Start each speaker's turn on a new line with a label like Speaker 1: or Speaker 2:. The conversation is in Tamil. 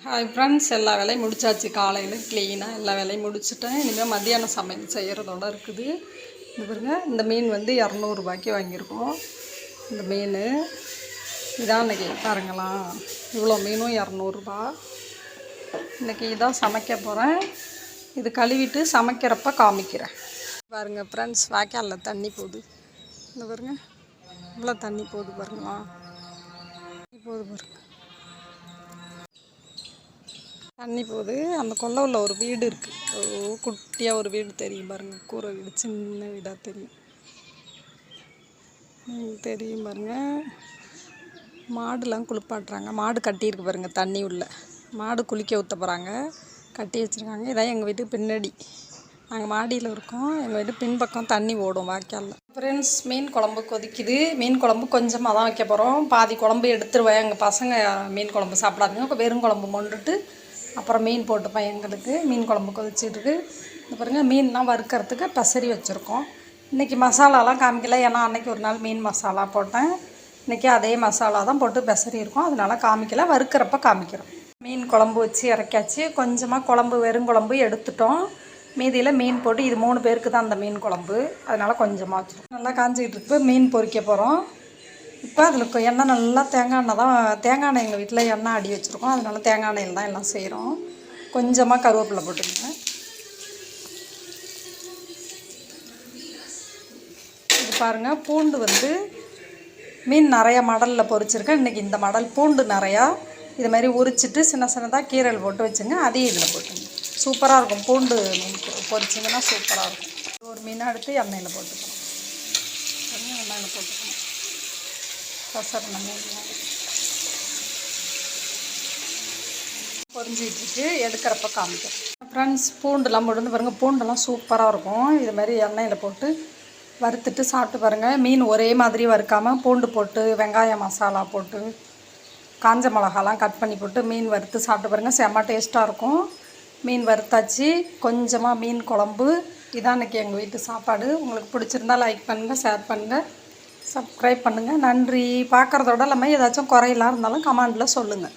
Speaker 1: ஹாய் ஃப்ரெண்ட்ஸ், எல்லா வேலையும் முடிச்சாச்சு. காலையில் க்ளீனாக எல்லா வேலையும் முடிச்சுட்டேன். இனிமேல் மத்தியானம் சமையல் செய்கிறதோட இருக்குது. இது பாருங்க, இந்த மீன் வந்து 200 வாங்கியிருக்கோம். இந்த மீன் இதான் இன்றைக்கி பாருங்களாம், இவ்வளோ மீனும் 200. இன்றைக்கி இதான் சமைக்க போகிறேன். இது கழுவிட்டு சமைக்கிறப்ப காமிக்கிறேன். பாருங்கள் ஃப்ரெண்ட்ஸ், வாய்க்காலில் தண்ணி போகுது. இந்த பாருங்க, இவ்வளோ தண்ணி போகுது பாருங்களா, போகுது பாருங்க, தண்ணி போகுது. அந்த கொல்லை உள்ள ஒரு வீடு இருக்குது, குட்டியாக ஒரு வீடு தெரியும் பாருங்கள், கூரை வீடு, சின்ன வீடாக தெரியும் பாருங்கள். மாடுலாம் குளிப்பாட்டுறாங்க. மாடு கட்டியிருக்கு பாருங்கள், தண்ணி உள்ள மாடு குளிக்க ஊற்ற போகிறாங்க, கட்டி வச்சுருக்காங்க. இதான் எங்கள் வீட்டுக்கு பின்னாடி, நாங்கள் மாடியில் இருக்கோம். எங்கள் வீட்டு பின்பக்கம் தண்ணி ஓடும் வாய்க்காலில். ஃப்ரெண்ட்ஸ், மீன் குழம்பு கொதிக்குது. மீன் குழம்பு கொஞ்சமாக தான் வைக்க போகிறோம். பாதி குழம்பு எடுத்துருவேன். எங்கள் பசங்க மீன் குழம்பு சாப்பிடாதுங்க, வெறும் குழம்பு மொண்டுட்டு அப்புறம் மீன் போட்டுப்பேன். எங்களுக்கு மீன் குழம்பு கொதிச்சிட்ருக்கு. இந்த பாருங்கள், மீன்லாம் வறுக்கிறதுக்கு பெசரி வச்சுருக்கோம். இன்றைக்கி மசாலாலாம் காமிக்கல, ஏன்னா அன்றைக்கி ஒரு நாள் மீன் மசாலா போட்டேன். இன்றைக்கி அதே மசாலா தான் போட்டு பெசரி இருக்கும், அதனால் காமிக்கல. வறுக்கிறப்ப காமிக்கிறோம். மீன் குழம்பு வச்சு இறக்காச்சு. கொஞ்சமாக குழம்பு, வெறும் குழம்பு எடுத்துட்டோம். மீதியில் மீன் போட்டு, இது 3 பேருக்கு தான் அந்த மீன் குழம்பு, அதனால் கொஞ்சமாக வச்சுருக்கோம். நல்லா காஞ்சிக்கிட்டு இருக்கு. மீன் பொரிக்க போகிறோம். இப்போ அதில் எண்ணெய், நல்லா தேங்காய் எண்ணெய் தான். தேங்காய் எண்ணெய் எங்கள் வீட்டில் எண்ணெய் அடி வச்சுருக்கோம், அதனால தேங்காய் எண்ணெயில் தான் எல்லாம் செய்கிறோம். கொஞ்சமாக கருவேப்பிலை போட்டுக்கோங்க. இது பாருங்கள், பூண்டு வந்து மீன் நிறையா மடலில் பொரிச்சிருக்கேன். இன்றைக்கி இந்த மடல் பூண்டு நிறையா இது மாதிரி உரிச்சிட்டு சின்ன சின்னதாக கீரல் போட்டு வச்சுங்க. அதையும் இதில் போட்டுங்க. சூப்பராக இருக்கும். பூண்டு மீன் பொரிச்சிங்கன்னா சூப்பராக இருக்கும். ஒரு மீனை எடுத்து எண்ணெயில் போட்டுக்கணும். எண்ணெயில் போட்டுக்கணும். பொரிஞ்சிட்டு எடுக்கிறப்ப காமிக்கும். ஃப்ரெண்ட்ஸ், பூண்டுலாம் போட்டு பாருங்கள், பூண்டெல்லாம் சூப்பராக இருக்கும். இது மாதிரி எண்ணெயில் போட்டு வறுத்துட்டு சாப்பிட்டு பாருங்கள். மீன் ஒரே மாதிரி வறுக்காமல் பூண்டு போட்டு, வெங்காயம் மசாலா போட்டு, காஞ்ச மிளகாலாம் கட் பண்ணி போட்டு மீன் வறுத்து சாப்பிட்டு பாருங்கள், செம்ம டேஸ்ட்டாக இருக்கும். மீன் வறுத்தாச்சு. கொஞ்சமாக மீன் குழம்பு. இதான் இன்றைக்கி எங்கள் வீட்டு சாப்பாடு. உங்களுக்கு பிடிச்சிருந்தா லைக் பண்ணுங்கள், ஷேர் பண்ணுங்கள், சப்ஸ்கிரைப் பண்ணுங்கள். நன்றி. பார்க்குறதோட இல்லாமல் ஏதாச்சும் குறையெல்லாம் இருந்தாலும் கமெண்டில் சொல்லுங்கள்.